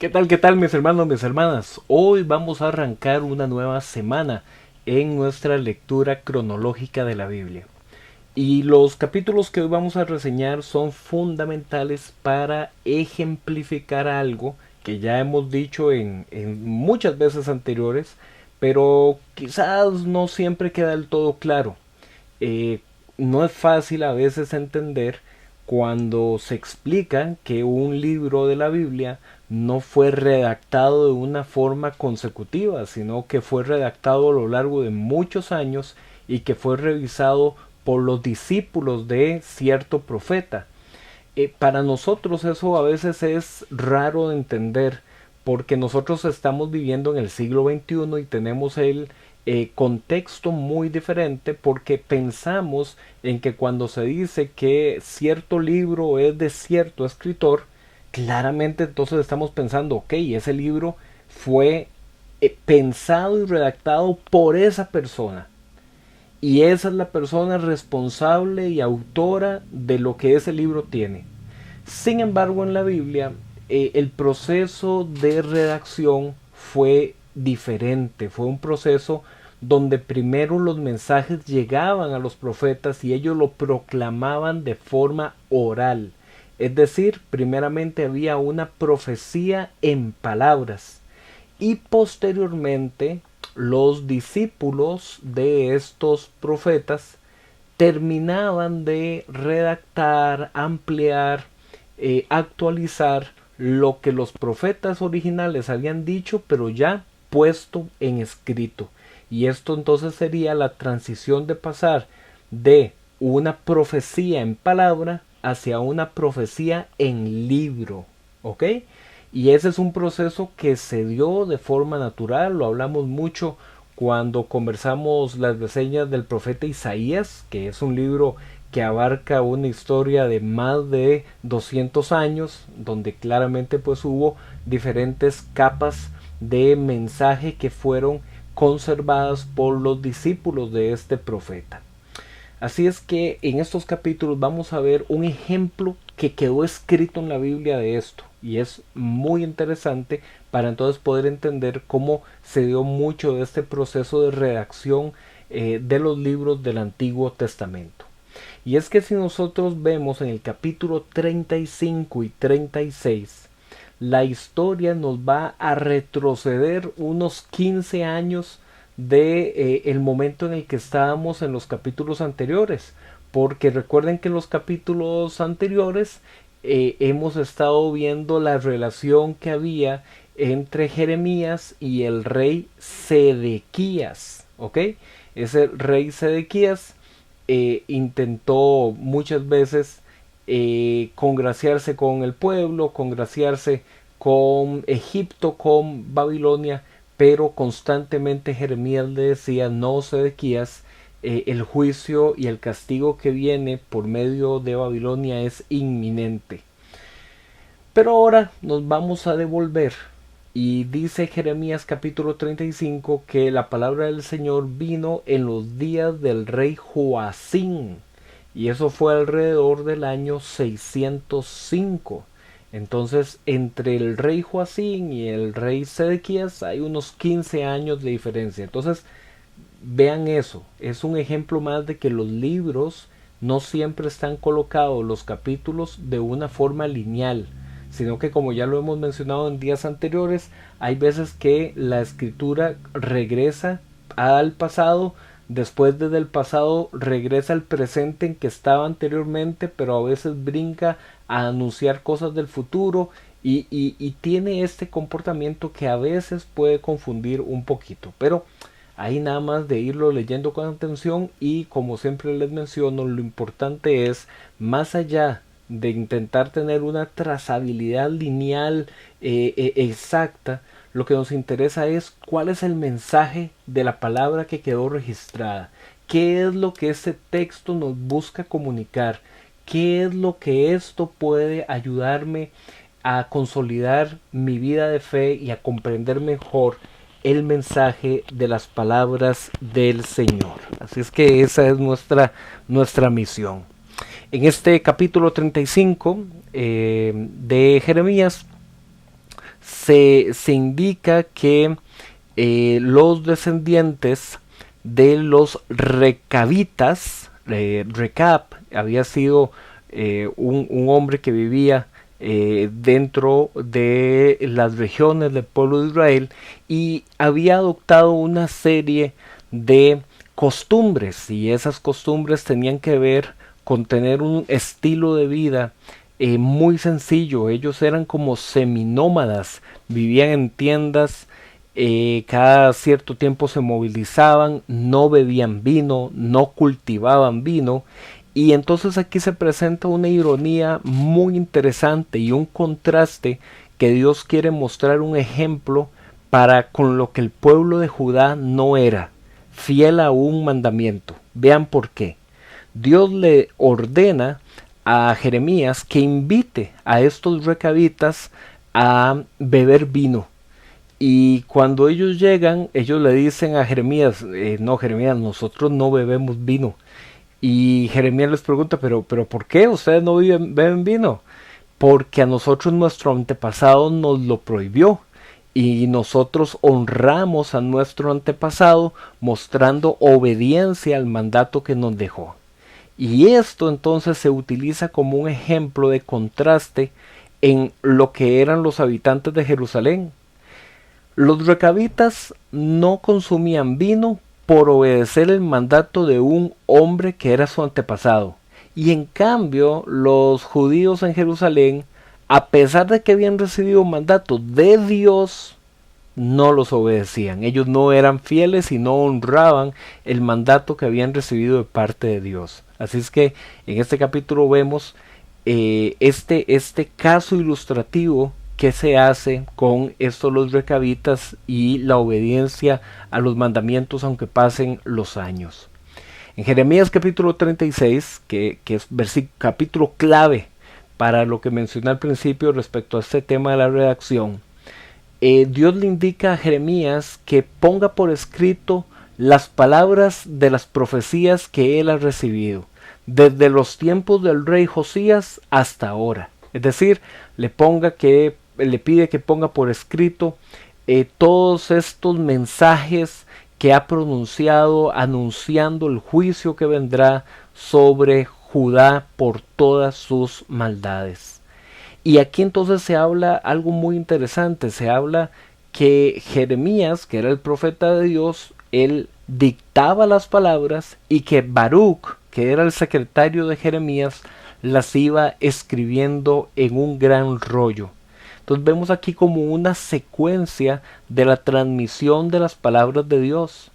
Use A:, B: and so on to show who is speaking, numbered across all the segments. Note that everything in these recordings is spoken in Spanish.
A: Qué tal mis hermanos, mis hermanas? Hoy vamos a arrancar una nueva semana en nuestra lectura cronológica de la Biblia. Y los capítulos que hoy vamos a reseñar son fundamentales para ejemplificar algo que ya hemos dicho en muchas veces anteriores, pero quizás no siempre queda del todo claro. Eh, no es fácil a veces entender cuando se explica que un libro de la Biblia no fue redactado de una forma consecutiva, sino que fue redactado a lo largo de muchos años y que fue revisado por los discípulos de cierto profeta. Para nosotros eso a veces es raro de entender porque nosotros estamos viviendo en el siglo XXI y tenemos el contexto muy diferente porque pensamos en que cuando se dice que cierto libro es de cierto escritor, claramente entonces estamos pensando, ok, ese libro fue pensado y redactado por esa persona. Y esa es la persona responsable y autora de lo que ese libro tiene. Sin embargo, en la Biblia, el proceso de redacción fue diferente. Fue un proceso donde primero los mensajes llegaban a los profetas y ellos lo proclamaban de forma oral. Es decir, primeramente había una profecía en palabras y posteriormente los discípulos de estos profetas terminaban de redactar, ampliar, actualizar lo que los profetas originales habían dicho, pero ya puesto en escrito. Y esto entonces sería la transición de pasar de una profecía en palabra hacia una profecía en libro. ¿Ok? Y ese es un proceso que se dio de forma natural, lo hablamos mucho cuando conversamos las reseñas del profeta Isaías, que es un libro que abarca una historia de más de 200 años, donde claramente pues hubo diferentes capas de mensaje que fueron conservadas por los discípulos de este profeta. Así es que en estos capítulos vamos a ver un ejemplo que quedó escrito en la Biblia de esto. Y es muy interesante para entonces poder entender cómo se dio mucho de este proceso de redacción de los libros del Antiguo Testamento. Y es que si nosotros vemos en el capítulo 35 y 36, la historia nos va a retroceder unos 15 años de el momento en el que estábamos en los capítulos anteriores, porque recuerden que en los capítulos anteriores hemos estado viendo la relación que había entre Jeremías y el rey Sedequías, ¿ok? Ese rey Sedequías intentó muchas veces congraciarse con el pueblo, congraciarse con Egipto, con Babilonia, pero constantemente Jeremías le decía, no Sedequías, el juicio y el castigo que viene por medio de Babilonia es inminente. Pero ahora nos vamos a devolver y dice Jeremías capítulo 35 que la palabra del Señor vino en los días del rey Joacín y eso fue alrededor del año 605. Entonces, entre el rey Joacín y el rey Sedequías hay unos 15 años de diferencia. Entonces, vean eso. Es un ejemplo más de que los libros no siempre están colocados los capítulos de una forma lineal, sino que como ya lo hemos mencionado en días anteriores, hay veces que la escritura regresa al pasado, después desde el pasado regresa al presente en que estaba anteriormente, pero a veces brinca a anunciar cosas del futuro y tiene este comportamiento que a veces puede confundir un poquito, pero ahí nada más de irlo leyendo con atención y como siempre les menciono, lo importante es más allá de intentar tener una trazabilidad lineal exacta, lo que nos interesa es cuál es el mensaje de la palabra que quedó registrada, qué es lo que este texto nos busca comunicar, qué es lo que esto puede ayudarme a consolidar mi vida de fe y a comprender mejor el mensaje de las palabras del Señor. Así es que esa es nuestra misión. En este capítulo 35 de Jeremías se indica que los descendientes de los recabitas, Recab había sido un hombre que vivía dentro de las regiones del pueblo de Israel y había adoptado una serie de costumbres, y esas costumbres tenían que ver con tener un estilo de vida muy sencillo. Ellos eran como seminómadas, vivían en tiendas, cada cierto tiempo se movilizaban, no bebían vino, no cultivaban vino. Y entonces aquí se presenta una ironía muy interesante y un contraste que Dios quiere mostrar un ejemplo para con lo que el pueblo de Judá no era, fiel a un mandamiento. Vean por qué. Dios le ordena a Jeremías que invite a estos recabitas a beber vino. Y cuando ellos llegan, ellos le dicen a Jeremías, no Jeremías, nosotros no bebemos vino. Y Jeremías les pregunta, pero ¿por qué ustedes no beben vino? Porque a nosotros nuestro antepasado nos lo prohibió. Y nosotros honramos a nuestro antepasado mostrando obediencia al mandato que nos dejó. Y esto entonces se utiliza como un ejemplo de contraste en lo que eran los habitantes de Jerusalén. Los recabitas no consumían vino por obedecer el mandato de un hombre que era su antepasado. Y en cambio, los judíos en Jerusalén, a pesar de que habían recibido un mandato de Dios, no los obedecían. Ellos no eran fieles y no honraban el mandato que habían recibido de parte de Dios. Así es que en este capítulo vemos este caso ilustrativo que se hace con estos los recabitas y la obediencia a los mandamientos aunque pasen los años. En Jeremías capítulo 36, que es capítulo clave para lo que mencioné al principio respecto a este tema de la redacción, Dios le indica a Jeremías que ponga por escrito las palabras de las profecías que él ha recibido, desde los tiempos del rey Josías hasta ahora. Es decir, le pide que ponga por escrito todos estos mensajes que ha pronunciado anunciando el juicio que vendrá sobre Judá por todas sus maldades. Y aquí entonces se habla algo muy interesante, se habla que Jeremías, que era el profeta de Dios, él dictaba las palabras y que Baruch, que era el secretario de Jeremías, las iba escribiendo en un gran rollo. Entonces vemos aquí como una secuencia de la transmisión de las palabras de Dios.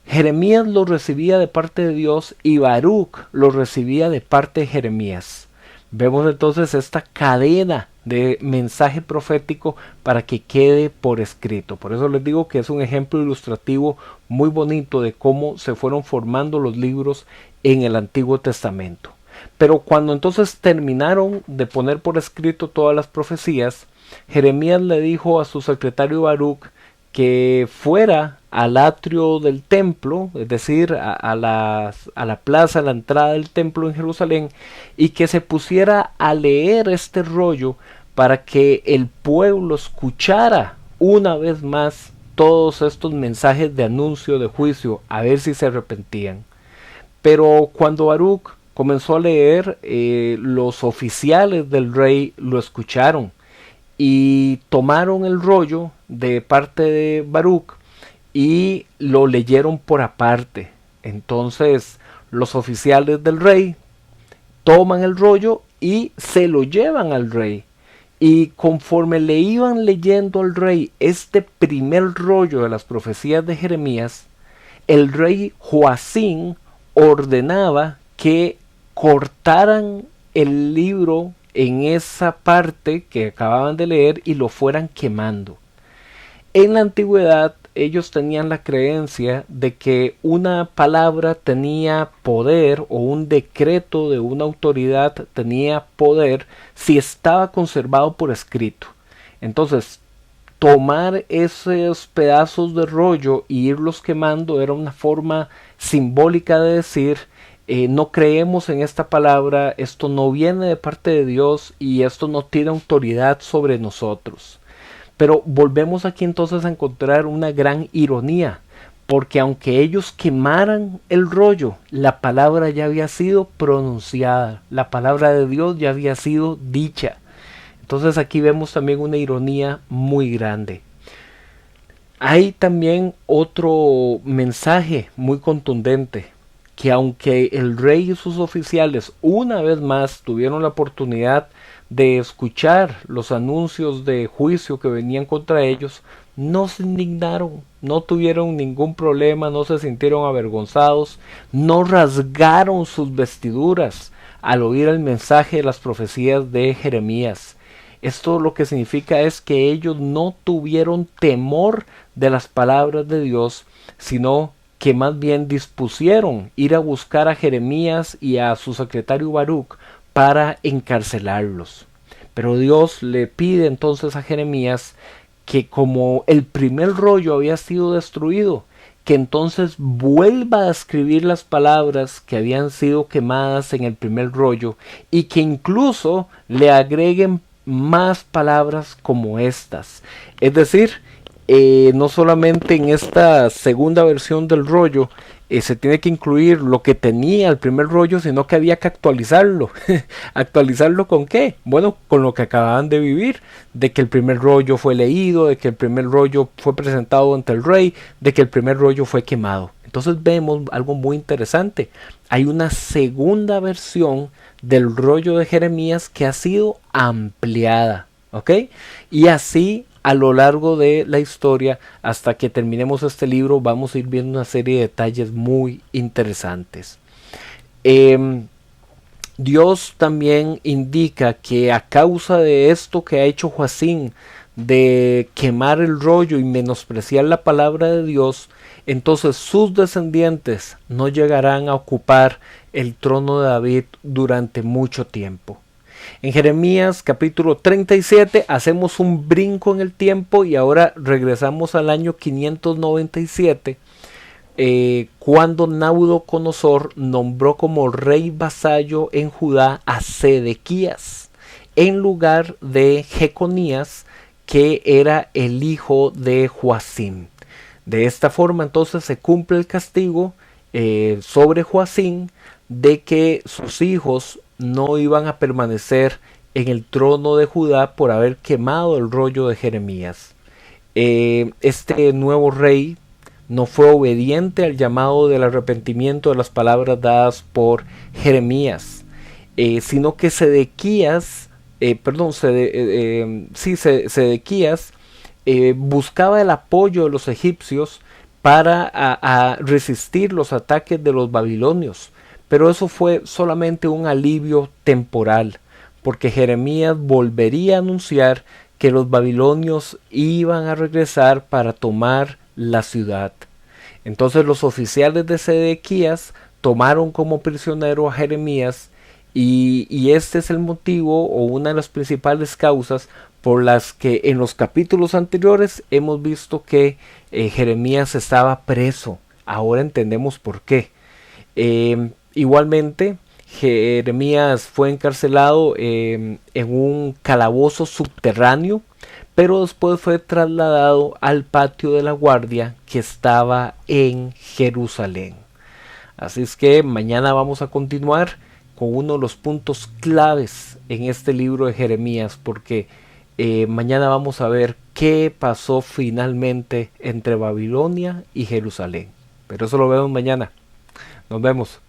A: Jeremías lo recibía de parte de Dios y Baruch lo recibía de parte de Jeremías. Vemos entonces esta cadena de mensaje profético para que quede por escrito. Por eso les digo que es un ejemplo ilustrativo muy bonito de cómo se fueron formando los libros en el Antiguo Testamento. Pero cuando entonces terminaron de poner por escrito todas las profecías, Jeremías le dijo a su secretario Baruch que fuera al atrio del templo, es decir, a la plaza, a la entrada del templo en Jerusalén, y que se pusiera a leer este rollo para que el pueblo escuchara una vez más todos estos mensajes de anuncio de juicio, a ver si se arrepentían. Pero cuando Baruch comenzó a leer, los oficiales del rey lo escucharon y tomaron el rollo de parte de Baruch y lo leyeron por aparte. Entonces los oficiales del rey toman el rollo y se lo llevan al rey. Y conforme le iban leyendo al rey este primer rollo de las profecías de Jeremías, el rey Joacín ordenaba que cortaran el libro en esa parte que acababan de leer y lo fueran quemando. En la antigüedad ellos tenían la creencia de que una palabra tenía poder o un decreto de una autoridad tenía poder si estaba conservado por escrito. Entonces, tomar esos pedazos de rollo y irlos quemando era una forma simbólica de decir no creemos en esta palabra, esto no viene de parte de Dios y esto no tiene autoridad sobre nosotros. Pero volvemos aquí entonces a encontrar una gran ironía, porque aunque ellos quemaran el rollo, la palabra ya había sido pronunciada, la palabra de Dios ya había sido dicha. Entonces aquí vemos también una ironía muy grande. Hay también otro mensaje muy contundente, que aunque el rey y sus oficiales una vez más tuvieron la oportunidad de escuchar los anuncios de juicio que venían contra ellos, no se indignaron, no tuvieron ningún problema, no se sintieron avergonzados, no rasgaron sus vestiduras al oír el mensaje de las profecías de Jeremías. Esto lo que significa es que ellos no tuvieron temor de las palabras de Dios, sino que más bien dispusieron ir a buscar a Jeremías y a su secretario Baruch para encarcelarlos. Pero Dios le pide entonces a Jeremías que, como el primer rollo había sido destruido, que entonces vuelva a escribir las palabras que habían sido quemadas en el primer rollo, y que incluso le agreguen más palabras como estas. Es decir, no solamente en esta segunda versión del rollo se tiene que incluir lo que tenía el primer rollo, sino que había que actualizarlo. ¿Actualizarlo con qué? Bueno, con lo que acababan de vivir, de que el primer rollo fue leído, de que el primer rollo fue presentado ante el rey, de que el primer rollo fue quemado. Entonces vemos algo muy interesante. Hay una segunda versión del rollo de Jeremías que ha sido ampliada, ¿ok? Y así a lo largo de la historia, hasta que terminemos este libro, vamos a ir viendo una serie de detalles muy interesantes. Dios también indica que a causa de esto que ha hecho Joacim, de quemar el rollo y menospreciar la palabra de Dios, entonces sus descendientes no llegarán a ocupar el trono de David durante mucho tiempo. En Jeremías capítulo 37 hacemos un brinco en el tiempo y ahora regresamos al año 597, cuando Nabucodonosor nombró como rey vasallo en Judá a Sedequías, en lugar de Jeconías, que era el hijo de Joacim. De esta forma entonces se cumple el castigo sobre Joacim, de que sus hijos no iban a permanecer en el trono de Judá por haber quemado el rollo de Jeremías. Este nuevo rey no fue obediente al llamado del arrepentimiento de las palabras dadas por Jeremías, sino que Sedequías buscaba el apoyo de los egipcios para a resistir los ataques de los babilonios. Pero eso fue solamente un alivio temporal, porque Jeremías volvería a anunciar que los babilonios iban a regresar para tomar la ciudad. Entonces los oficiales de Sedequías tomaron como prisionero a Jeremías, y este es el motivo o una de las principales causas por las que en los capítulos anteriores hemos visto que Jeremías estaba preso. Ahora entendemos por qué. Igualmente, Jeremías fue encarcelado en un calabozo subterráneo, pero después fue trasladado al patio de la guardia que estaba en Jerusalén. Así es que mañana vamos a continuar con uno de los puntos claves en este libro de Jeremías, porque mañana vamos a ver qué pasó finalmente entre Babilonia y Jerusalén. Pero eso lo vemos mañana. Nos vemos.